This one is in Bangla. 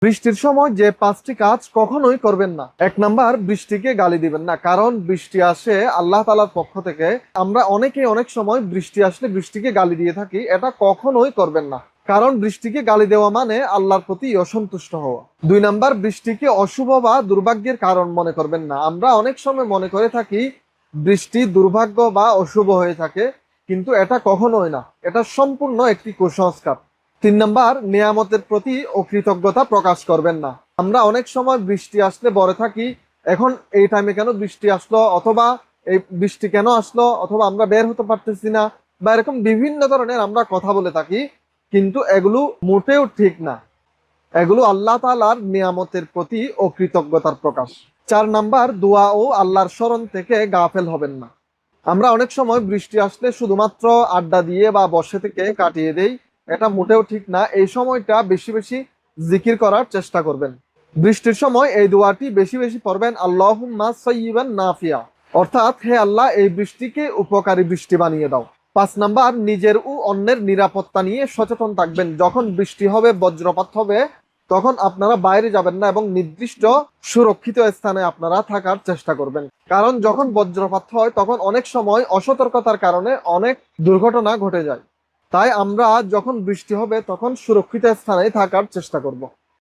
বৃষ্টির সময় যে 5টি কাজ কখনোই করবেন না। 1 নাম্বার, বৃষ্টিকে গালি দিবেন না, কারণ বৃষ্টি আসে আল্লাহ তাআলার পক্ষ থেকে। আমরা অনেকেই অনেক সময় বৃষ্টি আসলে বৃষ্টিকে গালি দিয়ে থাকি, এটা কখনোই করবেন না, কারণ বৃষ্টিকে গালি দেওয়া মানে আল্লাহর প্রতি অসন্তুষ্ট হওয়া। 2 নাম্বার, বৃষ্টিকে অশুভ বা দুর্ভাগ্যের কারণ মনে করবেন না। আমরা অনেক সময় মনে করে থাকি বৃষ্টি দুর্ভাগ্য বা অশুভ হয়ে থাকে, কিন্তু এটা কখনোই না, এটা সম্পূর্ণ একটি কুসংস্কার। 3 নাম্বার, নিয়ামতের প্রতি অকৃতজ্ঞতা প্রকাশ করবেন না। আমরা অনেক সময় বৃষ্টি আসলে বলে থাকি, এখন এই টাইমে কেন বৃষ্টি আসলো, অথবা এই বৃষ্টি কেন আসলো, অথবা আমরা বের হতে পারতেছি না, বা এরকম বিভিন্ন ধরনের আমরা কথা বলে থাকি, কিন্তু এগুলো মোটেও ঠিক না। এগুলো আল্লাহ তাআলার নিয়ামতের প্রতি অকৃতজ্ঞতার প্রকাশ। 4 নাম্বার, দোয়া ও আল্লাহর স্মরণ থেকে গাফেল হবেন না। আমরা অনেক সময় বৃষ্টি আসলে শুধুমাত্র আড্ডা দিয়ে বা বসে থেকে কাটিয়ে দেই, এটা মোটেও ঠিক না। এই সময়টা বেশি বেশি জিকির করার চেষ্টা করবেন। বৃষ্টির সময় এই দোয়াটি বেশি বেশি পড়বেন, আল্লাহুম্মা সাইয়্যিবান নাফিয়া, অর্থাৎ হে আল্লাহ, এই বৃষ্টিকে উপকারী বৃষ্টি বানিয়ে দাও। 5 নাম্বার, নিজের ও অন্যের নিরাপত্তা নিয়ে সচেতন থাকবেন। যখন বৃষ্টি হবে, বজ্রপাত হবে, তখন আপনারা বাইরে যাবেন না এবং নির্দিষ্ট সুরক্ষিত স্থানে আপনারা থাকার চেষ্টা করবেন, কারণ যখন বজ্রপাত হয় তখন অনেক সময় অসতর্কতার কারণে অনেক দুর্ঘটনা ঘটে যায়। তাই আমরা যখন বৃষ্টি হবে তখন সুরক্ষিত স্থানে থাকার চেষ্টা করব।